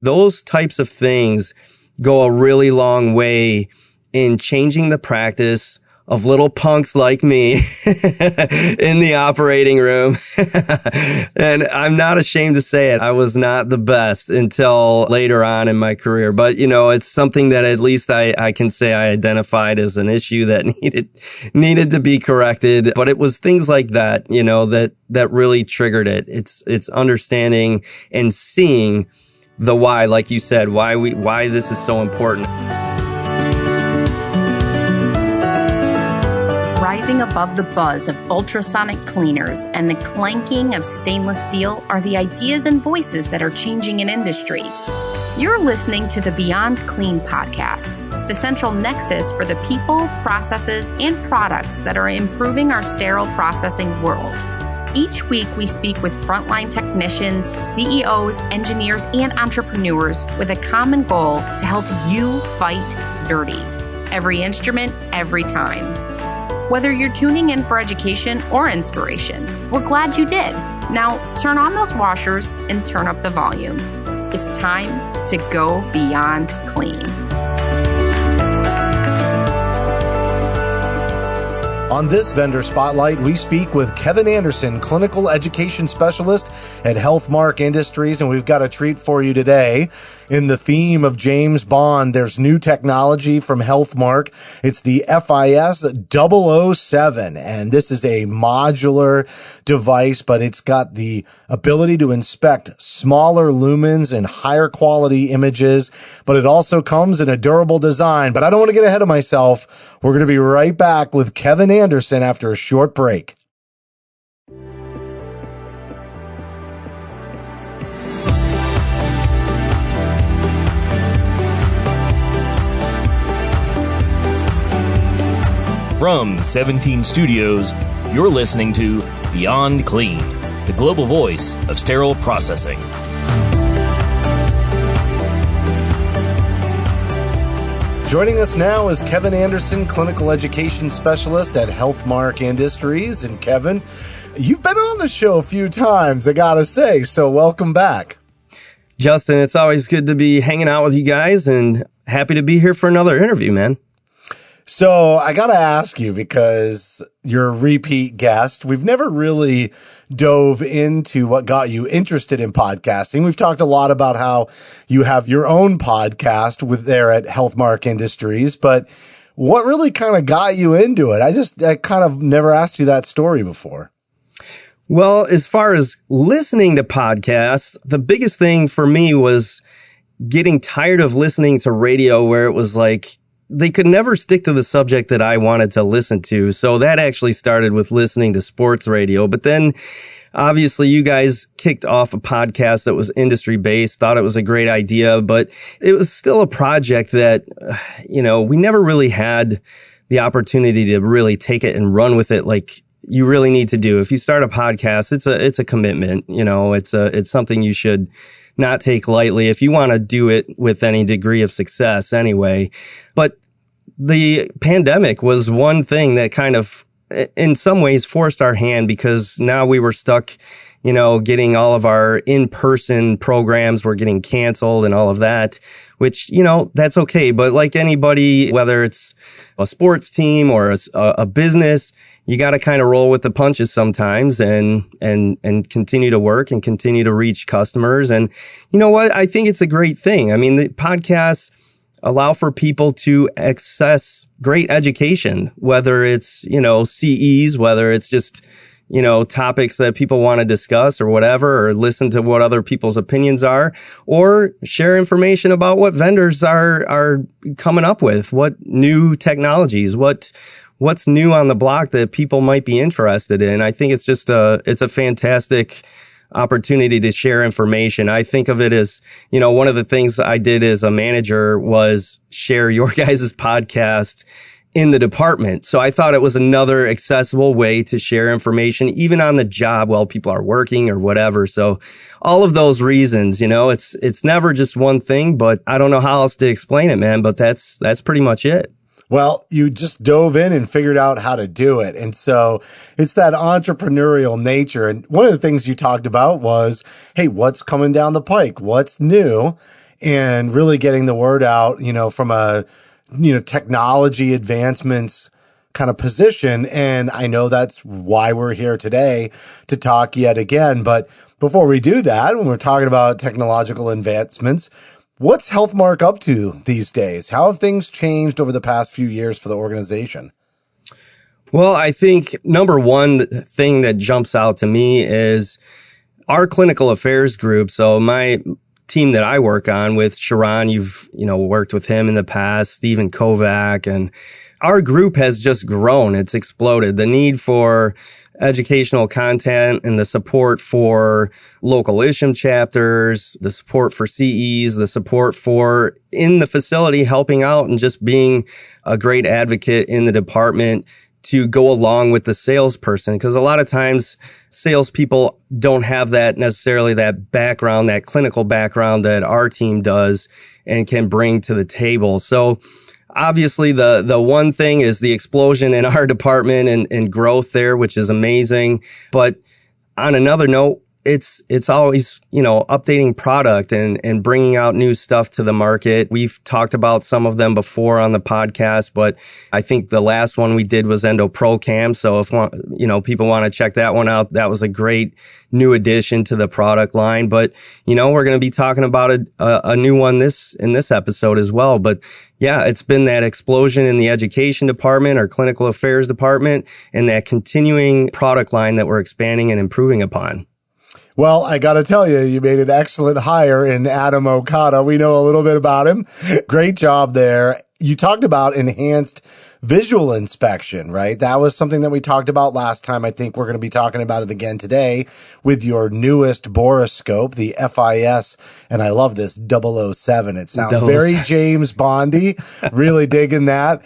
Those types of things go a really long way in changing the practice of little punks like me in the operating room. And I'm not ashamed to say it. I was not the best until later on in my career. But, it's something that at least I can say I identified as an issue that needed to be corrected. But it was things like that, that really triggered it. It's understanding and seeing the why, like you said, why this is so important. Rising above the buzz of ultrasonic cleaners and the clanking of stainless steel are the ideas and voices that are changing an industry. You're listening to the Beyond Clean podcast, the central nexus for the people, processes, and products that are improving our sterile processing world. Each week, we speak with frontline technicians, CEOs, engineers, and entrepreneurs with a common goal to help you fight dirty. Every instrument, every time. Whether you're tuning in for education or inspiration, we're glad you did. Now, turn on those washers and turn up the volume. It's time to go beyond clean. On this Vendor Spotlight, we speak with Kevin Anderson, Clinical Education Specialist at Healthmark Industries, and we've got a treat for you today. In the theme of James Bond, there's new technology from Healthmark. It's the FIS-007, and this is a modular device, but it's got the ability to inspect smaller lumens and higher quality images, but it also comes in a durable design. But I don't want to get ahead of myself. We're going to be right back with Kevin Anderson after a short break. From 17 Studios, you're listening to Beyond Clean, the global voice of sterile processing. Joining us now is Kevin Anderson, Clinical Education Specialist at Healthmark Industries. And Kevin, you've been on the show a few times, I gotta say, so welcome back. Justin, it's always good to be hanging out with you guys and happy to be here for another interview, man. So I got to ask you, because you're a repeat guest, we've never really dove into what got you interested in podcasting. We've talked a lot about how you have your own podcast there at Healthmark Industries, but what really kind of got you into it? I kind of never asked you that story before. Well, as far as listening to podcasts, the biggest thing for me was getting tired of listening to radio where it was like, they could never stick to the subject that I wanted to listen to. So that actually started with listening to sports radio. But then obviously you guys kicked off a podcast that was industry based, thought it was a great idea, but it was still a project that, we never really had the opportunity to really take it and run with it like you really need to do. If you start a podcast, it's a commitment, it's something you should not take lightly if you want to do it with any degree of success anyway. But the pandemic was one thing that kind of, in some ways, forced our hand, because now we were stuck, getting all of our in-person programs were getting canceled and all of that, which, that's okay. But like anybody, whether it's a sports team or a business, you got to kind of roll with the punches sometimes and continue to work and continue to reach customers. And you know what? I think it's a great thing. I mean, the podcasts allow for people to access great education, whether it's, CEs, whether it's just, topics that people want to discuss or whatever, or listen to what other people's opinions are, or share information about what vendors are coming up with, what new technologies, what's new on the block that people might be interested in. I think it's just it's a fantastic opportunity to share information. I think of it as, one of the things I did as a manager was share your guys' podcast in the department. So I thought it was another accessible way to share information, even on the job while people are working or whatever. So all of those reasons, it's never just one thing, but I don't know how else to explain it, man, but that's pretty much it. Well, you just dove in and figured out how to do it. And so it's that entrepreneurial nature. And one of the things you talked about was, hey, what's coming down the pike? What's new? and really getting the word out, from a, technology advancements kind of position. And I know that's why we're here today to talk yet again. But before we do that, when we're talking about technological advancements, what's Healthmark up to these days? How have things changed over the past few years for the organization? Well, I think number one thing that jumps out to me is our clinical affairs group. So my team that I work on with Sharon, you've, worked with him in the past, Stephen Kovac, and our group has just grown. It's exploded. The need for educational content and the support for local ISHM chapters, the support for CEs, the support for in the facility helping out and just being a great advocate in the department to go along with the salesperson. Because a lot of times salespeople don't have that necessarily that background, that clinical background that our team does and can bring to the table. So obviously the one thing is the explosion in our department and growth there, which is amazing. But on another note, it's always, updating product and bringing out new stuff to the market. We've talked about some of them before on the podcast, but I think the last one we did was EndoProCam. So if, people want to check that one out, that was a great new addition to the product line. But, we're going to be talking about a new one in this episode as well. But yeah, it's been that explosion in the education department, our clinical affairs department, and that continuing product line that we're expanding and improving upon. Well, I got to tell you, you made an excellent hire in Adam Okada. We know a little bit about him. Great job there. You talked about enhanced visual inspection, right? That was something that we talked about last time. I think we're going to be talking about it again today with your newest Borescope, the FIS, and I love this 007. It sounds very James Bondy. Really digging that.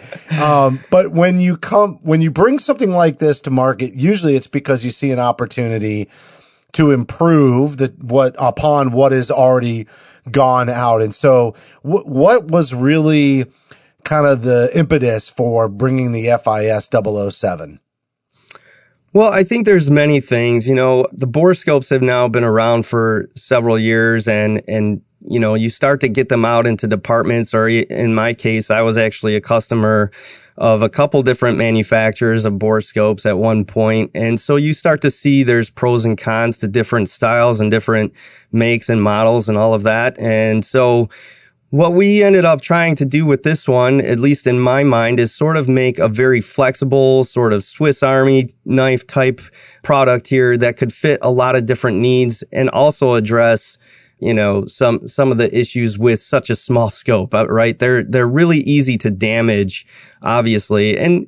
But when you bring something like this to market, usually it's because you see an opportunity to improve upon what is already gone out. And so what was really kind of the impetus for bringing the FIS-007? Well, I think there's many things. The Borescopes have now been around for several years and you start to get them out into departments, or in my case, I was actually a customer of a couple different manufacturers of Borescopes at one point. And so you start to see there's pros and cons to different styles and different makes and models and all of that. And so what we ended up trying to do with this one, at least in my mind, is sort of make a very flexible sort of Swiss Army knife type product here that could fit a lot of different needs and also address some of the issues with such a small scope, right? They're really easy to damage, obviously. And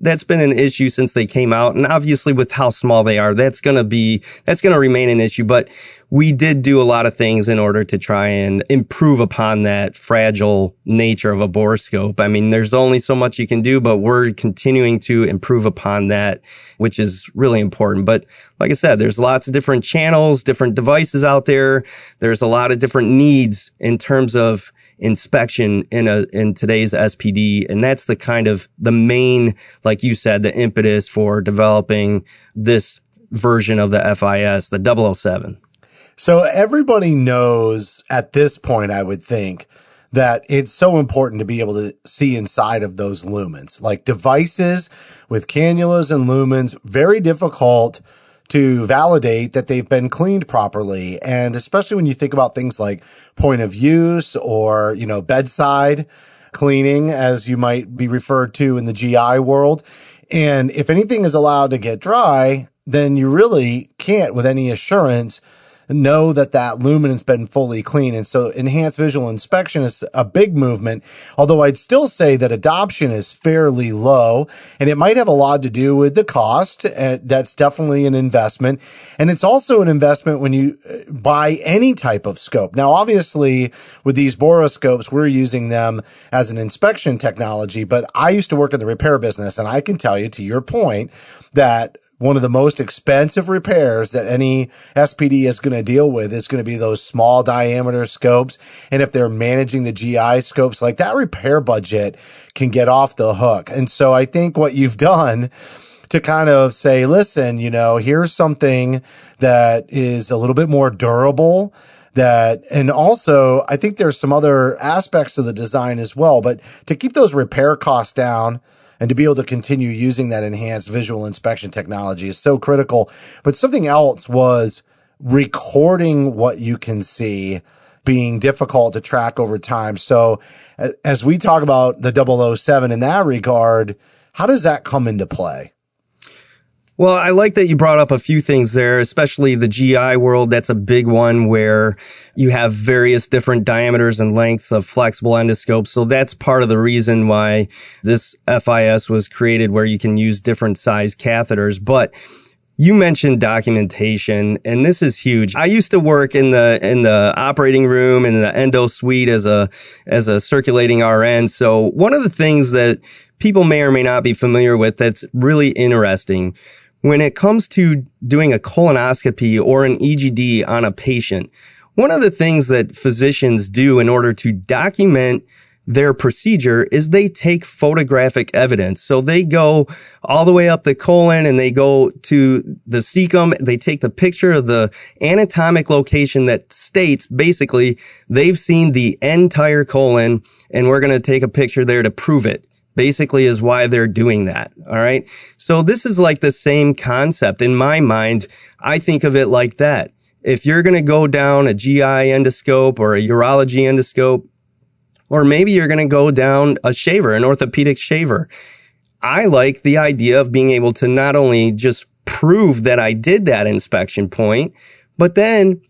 that's been an issue since they came out. And obviously with how small they are, that's going to remain an issue. But we did do a lot of things in order to try and improve upon that fragile nature of a borescope. I mean, there's only so much you can do, but we're continuing to improve upon that, which is really important. But like I said, there's lots of different channels, different devices out there. There's a lot of different needs in terms of inspection in today's SPD. And that's the main, like you said, the impetus for developing this version of the FIS, the 007. So everybody knows at this point, I would think, that it's so important to be able to see inside of those lumens. Like devices with cannulas and lumens, very difficult to validate that they've been cleaned properly. And especially when you think about things like point of use or, bedside cleaning, as you might be referred to in the GI world. And if anything is allowed to get dry, then you really can't with any assurance know that lumen has been fully clean. And so enhanced visual inspection is a big movement, although I'd still say that adoption is fairly low, and it might have a lot to do with the cost. That's definitely an investment. And it's also an investment when you buy any type of scope. Now, obviously, with these Borescopes, we're using them as an inspection technology, but I used to work in the repair business, and I can tell you, to your point, that one of the most expensive repairs that any SPD is going to deal with is going to be those small diameter scopes. And if they're managing the GI scopes, like that repair budget can get off the hook. And so I think what you've done to kind of say, listen, here's something that is a little bit more durable, and also I think there's some other aspects of the design as well, but to keep those repair costs down and to be able to continue using that enhanced visual inspection technology is so critical. But something else was recording what you can see being difficult to track over time. So as we talk about the 007 in that regard, how does that come into play? Well, I like that you brought up a few things there, especially the GI world. That's a big one where you have various different diameters and lengths of flexible endoscopes. So that's part of the reason why this FIS was created, where you can use different size catheters. But you mentioned documentation, and this is huge. I used to work in the operating room in the endo suite as a circulating RN. So one of the things that people may or may not be familiar with that's really interesting, when it comes to doing a colonoscopy or an EGD on a patient, one of the things that physicians do in order to document their procedure is they take photographic evidence. So they go all the way up the colon and they go to the cecum. They take the picture of the anatomic location that states basically they've seen the entire colon, and we're going to take a picture there to prove it. Basically is why they're doing that. All right. So this is like the same concept. In my mind, I think of it like that. If you're going to go down a GI endoscope or a urology endoscope, or maybe you're going to go down a shaver, an orthopedic shaver, I like the idea of being able to not only just prove that I did that inspection point, but then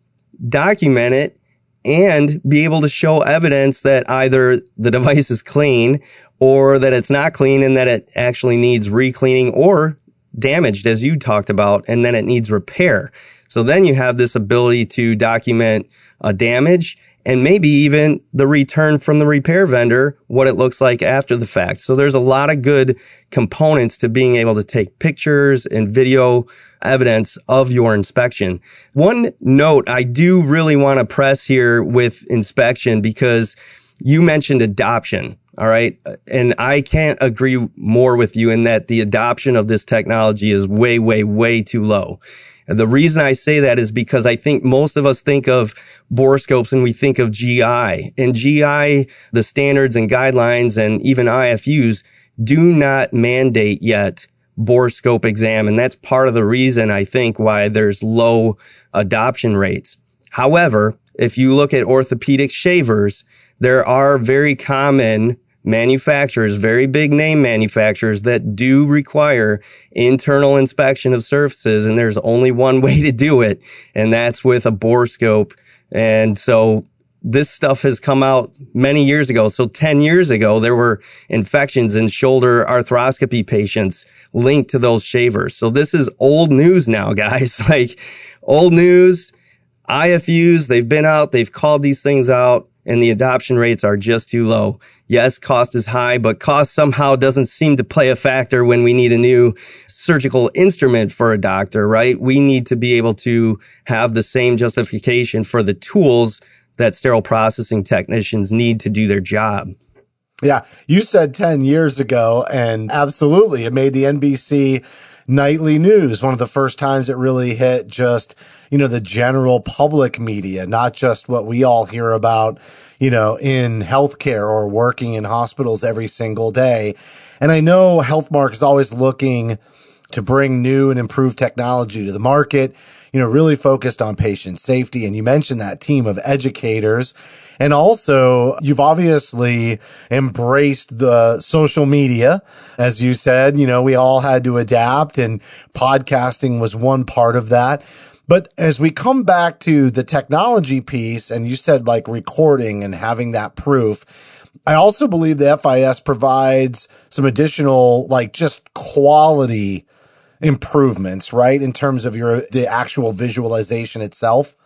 document it and be able to show evidence that either the device is clean or that it's not clean and that it actually needs re-cleaning or damaged, as you talked about, and then it needs repair. So then you have this ability to document a damage and maybe even the return from the repair vendor, what it looks like after the fact. So there's a lot of good components to being able to take pictures and video evidence of your inspection. One note I do really want to press here with inspection, because you mentioned adoption. All right. And I can't agree more with you in that the adoption of this technology is way, way, way too low. And the reason I say that is because I think most of us think of Borescopes and we think of GI. And GI, the standards and guidelines and even IFUs do not mandate yet Borescope exam. And that's part of the reason I think why there's low adoption rates. However, if you look at orthopedic shavers, there are very common manufacturers, very big name manufacturers that do require internal inspection of surfaces. And there's only one way to do it, and that's with a Borescope. And so this stuff has come out many years ago. So 10 years ago, there were infections in shoulder arthroscopy patients linked to those shavers. So this is old news now, guys. Like old news, IFUs, they've been out, they've called these things out, and the adoption rates are just too low. Yes, cost is high, but cost somehow doesn't seem to play a factor when we need a new surgical instrument for a doctor, right? We need to be able to have the same justification for the tools that sterile processing technicians need to do their job. Yeah, you said 10 years ago, and absolutely, it made the NBC nightly news. One of the first times it really hit just, the general public media, not just what we all hear about, in healthcare or working in hospitals every single day. And I know Healthmark is always looking to bring new and improved technology to the market, really focused on patient safety. And you mentioned that team of educators. And also, you've obviously embraced the social media. As you said, we all had to adapt, and podcasting was one part of that. But as we come back to the technology piece, and you said like recording and having that proof, I also believe the FIS provides some additional just quality improvements, right? In terms of the actual visualization itself.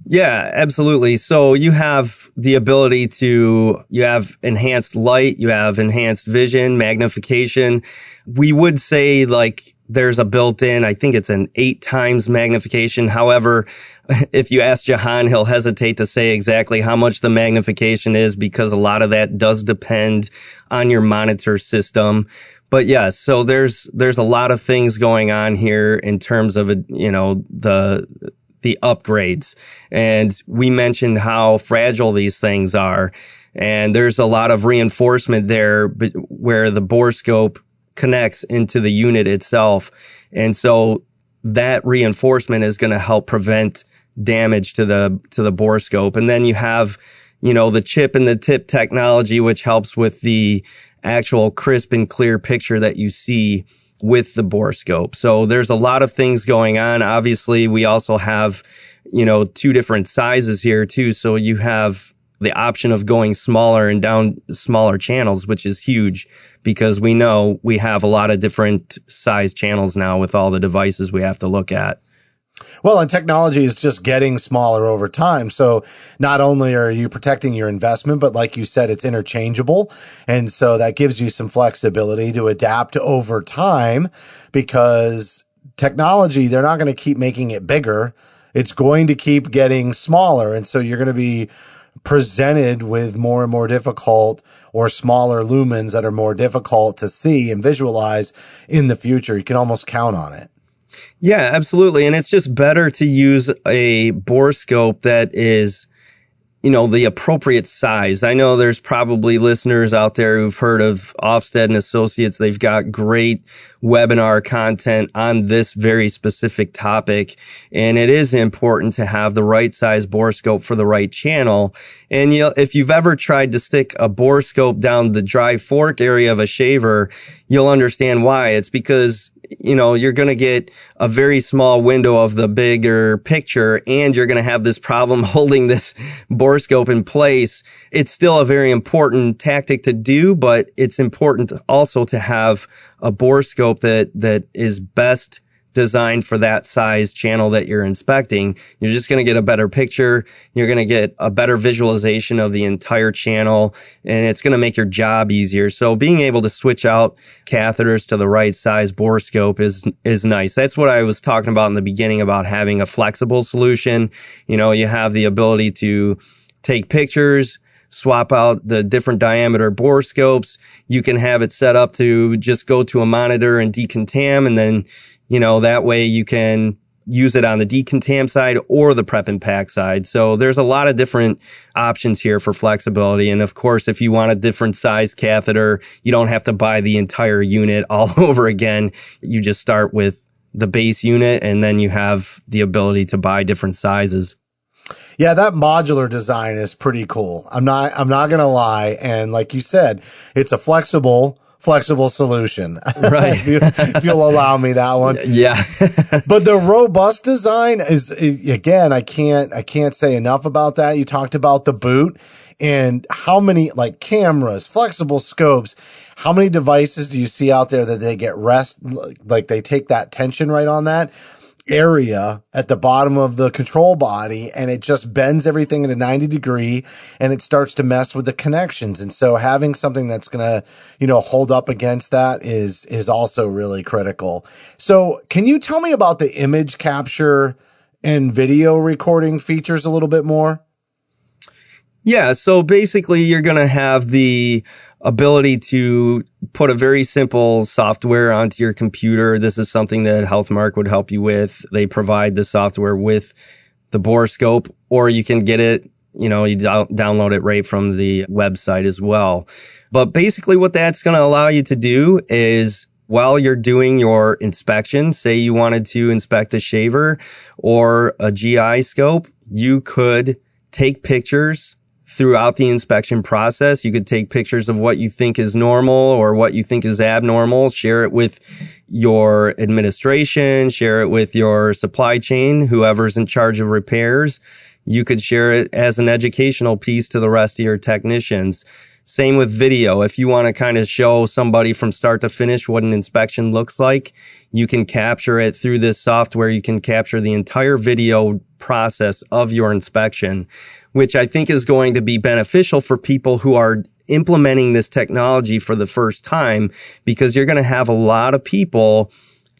Yeah, absolutely. So you have the ability you have enhanced light, you have enhanced vision, magnification. We would say there's a built-in, I think it's an 8 times magnification. However, if you ask Jahan, he'll hesitate to say exactly how much the magnification is, because a lot of that does depend on your monitor system. But yes, so there's a lot of things going on here in terms of, the the upgrades. And we mentioned how fragile these things are. And there's a lot of reinforcement there where the borescope connects into the unit itself. And so that reinforcement is going to help prevent damage to the borescope. And then you have, the chip and the tip technology, which helps with the actual crisp and clear picture that you see with the borescope. So there's a lot of things going on. Obviously, we also have, 2 different sizes here too. So you have the option of going smaller and down smaller channels, which is huge because we know we have a lot of different size channels now with all the devices we have to look at. Well, and technology is just getting smaller over time. So not only are you protecting your investment, but like you said, it's interchangeable. And so that gives you some flexibility to adapt over time because technology, they're not going to keep making it bigger. It's going to keep getting smaller. And so you're going to be presented with more and more difficult or smaller lumens that are more difficult to see and visualize in the future. You can almost count on it. Yeah, absolutely. And it's just better to use a borescope that is, the appropriate size. I know there's probably listeners out there who've heard of Ofsted and Associates. They've got great webinar content on this very specific topic. And it is important to have the right size borescope for the right channel. And if you've ever tried to stick a borescope down the dry fork area of a shaver, you'll understand why. It's because you're going to get a very small window of the bigger picture and you're going to have this problem holding this borescope in place. It's still a very important tactic to do, but it's important also to have a borescope that is best designed for that size channel that you're inspecting. You're just going to get a better picture. You're going to get a better visualization of the entire channel, and it's going to make your job easier. So being able to switch out catheters to the right size borescope is nice. That's what I was talking about in the beginning about having a flexible solution. You have the ability to take pictures, swap out the different diameter borescopes. You can have it set up to just go to a monitor and decontam, and then that way you can use it on the decontam side or the prep and pack side. So there's a lot of different options here for flexibility. And of course, if you want a different size catheter, you don't have to buy the entire unit all over again. You just start with the base unit and then you have the ability to buy different sizes. Yeah, that modular design is pretty cool. I'm not going to lie. And like you said, it's a flexible solution. Right. if you'll allow me that one. Yeah. But the robust design is, again, I can't say enough about that. You talked about the boot and how many cameras, flexible scopes, how many devices do you see out there that they get like they take that tension right on that area at the bottom of the control body and it just bends everything at a 90-degree and it starts to mess with the connections. And so having something that's going to, hold up against that is also really critical. So can you tell me about the image capture and video recording features a little bit more? Yeah. So basically you're going to have the ability to put a very simple software onto your computer. This is something that Healthmark would help you with. They provide the software with the borescope, or you can get it, you download it right from the website as well. But basically what that's going to allow you to do is while you're doing your inspection, say you wanted to inspect a shaver or a GI scope, you could take pictures throughout the inspection process. You could take pictures of what you think is normal or what you think is abnormal, share it with your administration, share it with your supply chain, whoever's in charge of repairs. You could share it as an educational piece to the rest of your technicians. Same with video. If you want to kind of show somebody from start to finish what an inspection looks like, you can capture it through this software. You can capture the entire video process of your inspection, which I think is going to be beneficial for people who are implementing this technology for the first time, because you're going to have a lot of people,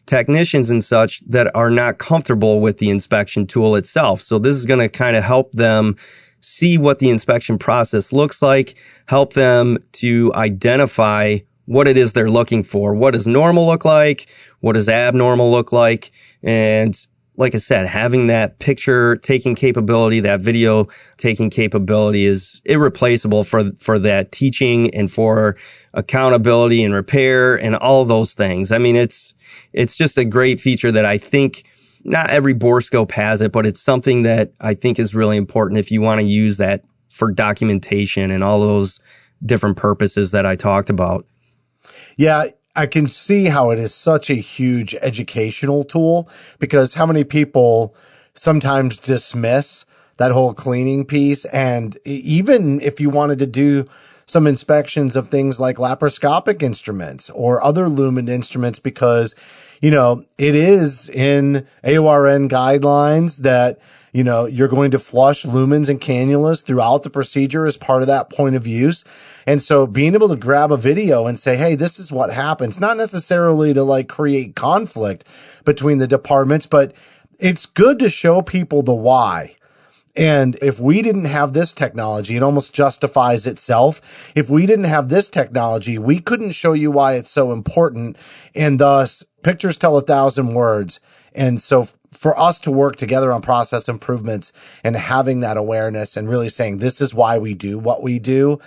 technicians and such, that are not comfortable with the inspection tool itself. So this is going to kind of help them see what the inspection process looks like, help them to identify what it is they're looking for. What does normal look like? What does abnormal look like? And like I said, having that picture taking capability, that video taking capability is irreplaceable for that teaching and for accountability and repair and all those things. I mean, it's just a great feature that I think not every borescope has it, but it's something that I think is really important if you want to use that for documentation and all those different purposes that I talked about. Yeah, I can see how it is such a huge educational tool, because how many people sometimes dismiss that whole cleaning piece. And even if you wanted to do some inspections of things like laparoscopic instruments or other lumen instruments, because, you know, it is in AORN guidelines that, you know, you're going to flush lumens and cannulas throughout the procedure as part of that point of use. And so being able to grab a video and say, hey, this is what happens, not necessarily to like create conflict between the departments, but it's good to show people the why. And if we didn't have this technology, it almost justifies itself. If we didn't have this technology, we couldn't show you why it's so important. And thus, pictures tell 1,000 words. And so for us to work together on process improvements and having that awareness and really saying this is why we do what we do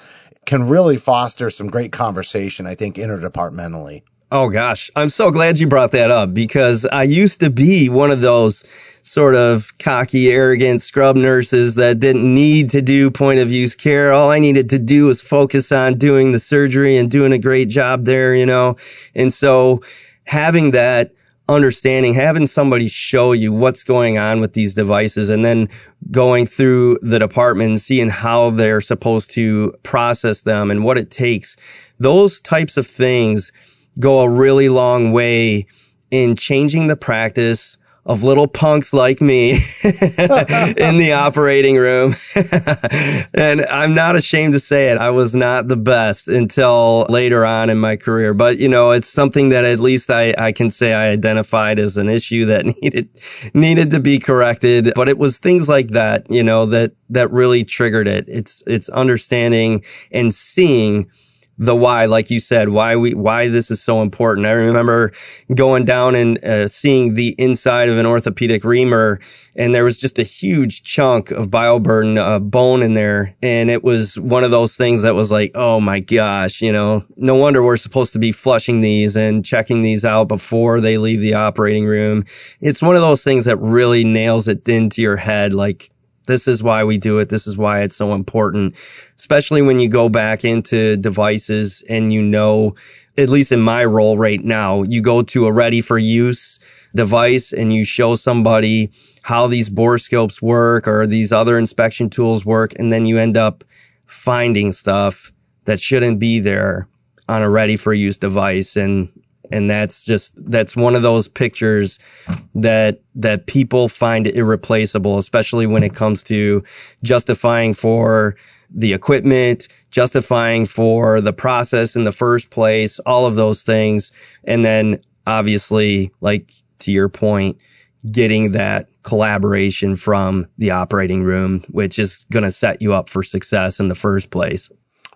can really foster some great conversation, I think, interdepartmentally. Oh, gosh. I'm so glad you brought that up, because I used to be one of those sort of cocky, arrogant scrub nurses that didn't need to do point of use care. All I needed to do was focus on doing the surgery and doing a great job there, you know. And so having that understanding, having somebody show you what's going on with these devices, and then going through the department and seeing how they're supposed to process them and what it takes, those types of things go a really long way in changing the practice of little punks like me in the operating room. And I'm not ashamed to say it. I was not the best until later on in my career. But, you know, it's something that at least I can say I identified as an issue that needed to be corrected. But it was things like that, you know, that really triggered it. It's understanding and seeing the why, like you said, why this is so important. I remember going down and seeing the inside of an orthopedic reamer, and there was just a huge chunk of bioburden bone in there. And it was one of those things that was like, oh my gosh, you know, no wonder we're supposed to be flushing these and checking these out before they leave the operating room. It's one of those things that really nails it into your head, like, this is why we do it. This is why it's so important, especially when you go back into devices and, you know, at least in my role right now, you go to a ready for use device and you show somebody how these borescopes work or these other inspection tools work. And then you end up finding stuff that shouldn't be there on a ready for use device. And that's one of those pictures that people find irreplaceable, especially when it comes to justifying for the equipment, justifying for the process in the first place, all of those things. And then obviously, like to your point, getting that collaboration from the operating room, which is going to set you up for success in the first place.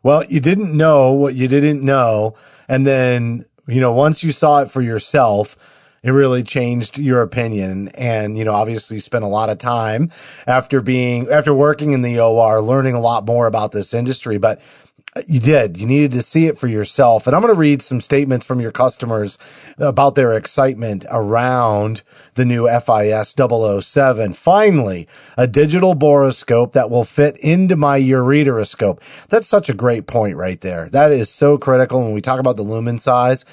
Well, you didn't know what you didn't know. And then, you know, once you saw it for yourself, it really changed your opinion. And, you know, obviously you spent a lot of time after working in the OR, learning a lot more about this industry, but you needed to see it for yourself. And I'm going to read some statements from your customers about their excitement around the new FIS-007. Finally, a digital borescope that will fit into my ureteroscope. That's such a great point right there. That is so critical when we talk about the lumen size.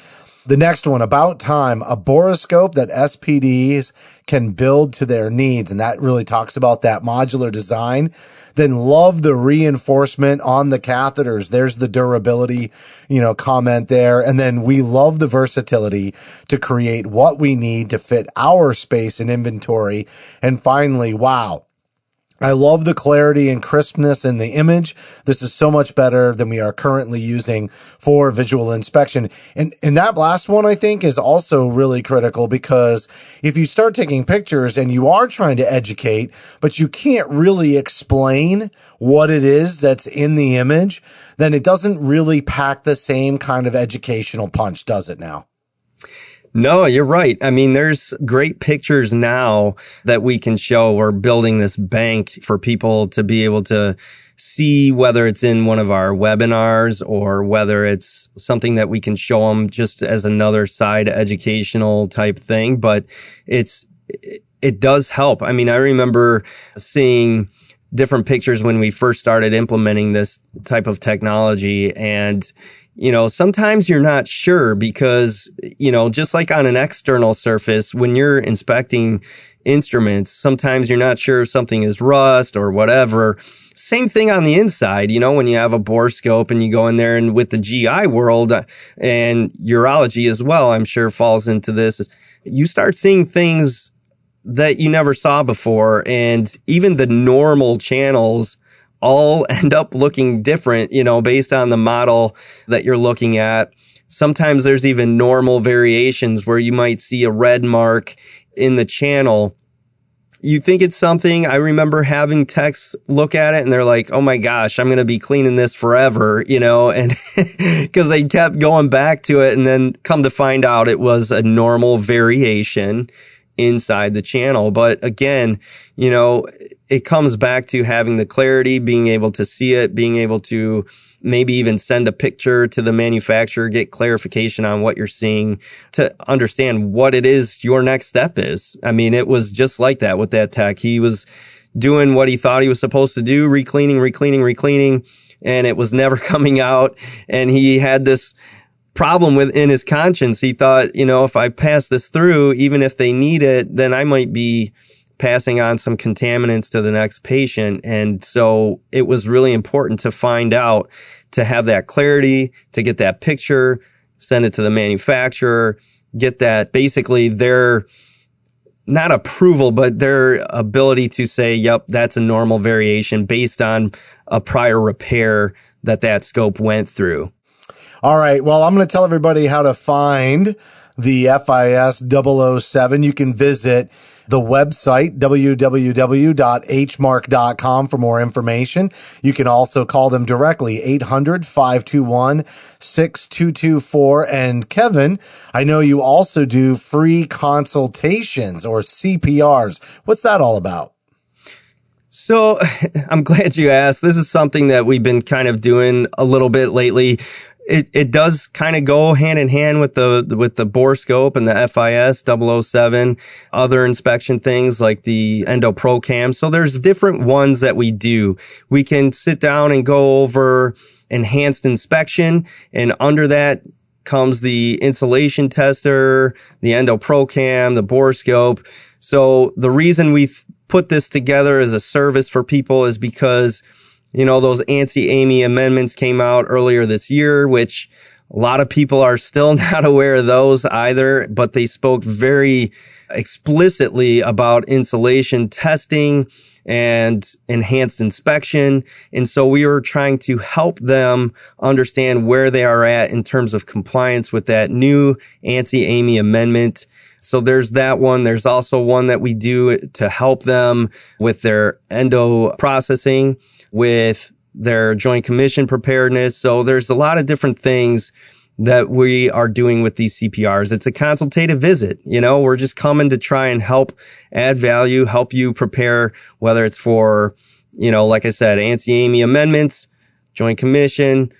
The next one, about time, a borescope that SPDs can build to their needs. And that really talks about that modular design. Then love the reinforcement on the catheters. There's the durability, you know, comment there. And then we love the versatility to create what we need to fit our space and inventory. And finally, wow, I love the clarity and crispness in the image. This is so much better than we are currently using for visual inspection. And that last one, I think, is also really critical, because if you start taking pictures and you are trying to educate, but you can't really explain what it is that's in the image, then it doesn't really pack the same kind of educational punch, does it now? No, you're right. I mean, there's great pictures now that we can show. We're building this bank for people to be able to see, whether it's in one of our webinars or whether it's something that we can show them just as another side educational type thing. But it does help. I mean, I remember seeing different pictures when we first started implementing this type of technology. And sometimes you're not sure because, just like on an external surface, when you're inspecting instruments, sometimes you're not sure if something is rust or whatever. Same thing on the inside, when you have a borescope and you go in there, and with the GI world and urology as well, I'm sure falls into this, you start seeing things that you never saw before. And even the normal channels all end up looking different, based on the model that you're looking at. Sometimes there's even normal variations where you might see a red mark in the channel. You think it's something. I remember having techs look at it and they're like, oh my gosh, I'm going to be cleaning this forever, and because they kept going back to it, and then come to find out it was a normal variation inside the channel. But again, it comes back to having the clarity, being able to see it, being able to maybe even send a picture to the manufacturer, get clarification on what you're seeing, to understand what it is your next step is. I mean, it was just like that with that tech. He was doing what he thought he was supposed to do, recleaning, and it was never coming out. And he had this problem within his conscience. He thought, if I pass this through, even if they need it, then I might be passing on some contaminants to the next patient. And so it was really important to find out, to have that clarity, to get that picture, send it to the manufacturer, get that basically their, not approval, but their ability to say, yep, that's a normal variation based on a prior repair that scope went through. All right. Well, I'm going to tell everybody how to find the FIS-007. You can visit the website, www.hmark.com, for more information. You can also call them directly, 800-521-6224. And Kevin, I know you also do free consultations, or CPRs. What's that all about? So I'm glad you asked. This is something that we've been kind of doing a little bit lately. It does kind of go hand in hand with the Borescope and the FIS-007, other inspection things like the EndoProcam. So there's different ones that we do. We can sit down and go over enhanced inspection, and under that comes the insulation tester, the EndoProcam, the Borescope. So the reason we've put this together as a service for people is because those ANSI-AMI amendments came out earlier this year, which a lot of people are still not aware of those either, but they spoke very explicitly about insulation testing and enhanced inspection. And so we were trying to help them understand where they are at in terms of compliance with that new ANSI-AMI amendment. So there's that one. There's also one that we do to help them with their endo processing, with their joint commission preparedness. So there's a lot of different things that we are doing with these CPRs. It's a consultative visit. We're just coming to try and help add value, help you prepare, whether it's for, like I said, ANSI-AMI amendments, joint commission,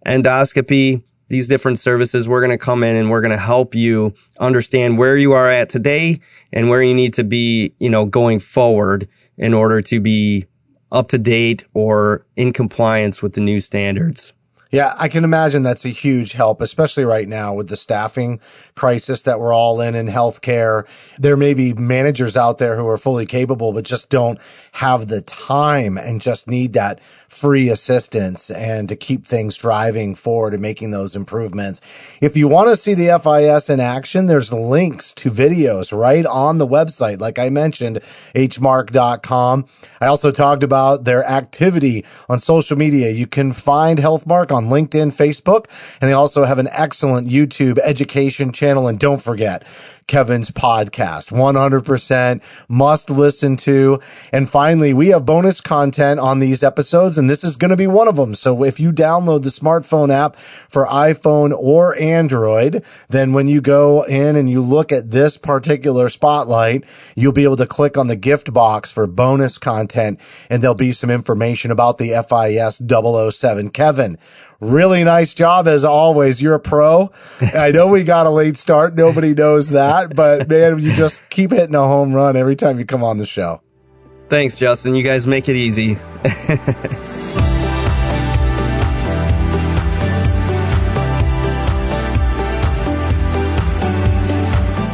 endoscopy, these different services. We're going to come in and we're going to help you understand where you are at today and where you need to be, going forward in order to be up to date or in compliance with the new standards. Yeah, I can imagine that's a huge help, especially right now with the staffing crisis that we're all in healthcare. There may be managers out there who are fully capable, but just don't have the time and just need that free assistance and to keep things driving forward and making those improvements. If you want to see the FIS in action, there's links to videos right on the website. Like I mentioned, hmark.com. I also talked about their activity on social media. You can find Healthmark on LinkedIn, Facebook, and they also have an excellent YouTube education channel. And don't forget Kevin's podcast, 100% must listen to. And finally, we have bonus content on these episodes episodes, and this is going to be one of them. So if you download the smartphone app for iPhone or Android, then when you go in and you look at this particular spotlight, you'll be able to click on the gift box for bonus content, and there'll be some information about the FIS-007. Kevin, really nice job as always. You're a pro. I know we got a late start. Nobody knows that, but man, you just keep hitting a home run every time you come on the show. Thanks, Justin. You guys make it easy.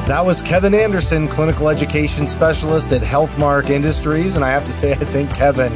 That was Kevin Anderson, Clinical Education Specialist at Healthmark Industries. And I have to say, I think Kevin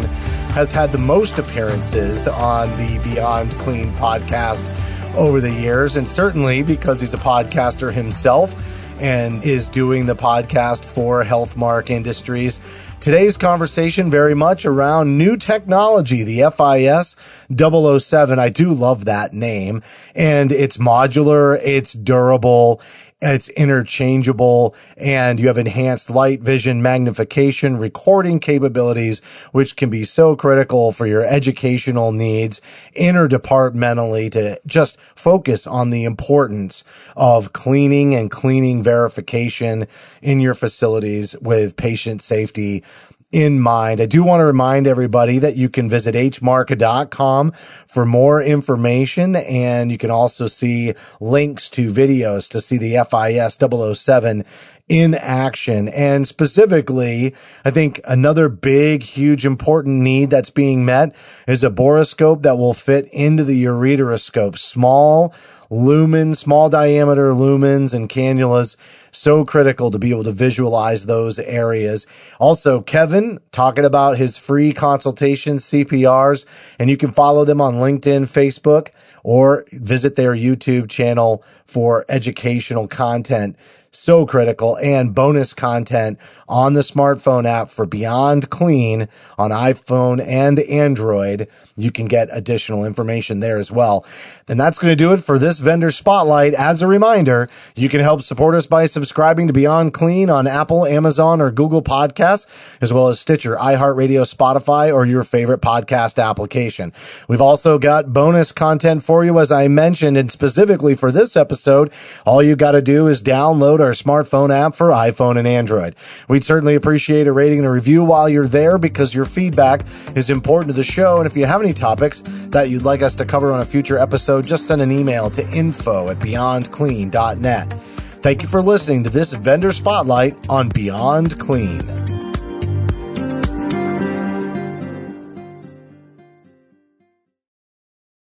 has had the most appearances on the Beyond Clean podcast over the years. And certainly because he's a podcaster himself and is doing the podcast for Healthmark Industries. Today's conversation very much around new technology, the FIS-007. I do love that name. And it's modular, it's durable, it's interchangeable, and you have enhanced light vision magnification, recording capabilities, which can be so critical for your educational needs interdepartmentally to just focus on the importance of cleaning and cleaning verification in your facilities with patient safety in mind. I do want to remind everybody that you can visit hmark.com for more information, and you can also see links to videos to see the FIS-007 in action. And specifically, I think another big, huge, important need that's being met is a borescope that will fit into the ureteroscope. Small lumens, small diameter lumens and cannulas, so critical to be able to visualize those areas. Also, Kevin talking about his free consultation CPRs, and you can follow them on LinkedIn, Facebook, or visit their YouTube channel for educational content. So critical, and bonus content on the smartphone app for Beyond Clean on iPhone and Android. You can get additional information there as well. And that's going to do it for this vendor spotlight. As a reminder, you can help support us by subscribing to Beyond Clean on Apple, Amazon, or Google Podcasts, as well as Stitcher, iHeartRadio, Spotify, or your favorite podcast application. We've also got bonus content for you, as I mentioned, and specifically for this episode, all you got to do is download our smartphone app for iPhone and Android. We'd certainly appreciate a rating and a review while you're there, because your feedback is important to the show. And if you have any topics that you'd like us to cover on a future episode, just send an email to info@beyondclean.net. Thank you for listening to this vendor spotlight on Beyond Clean.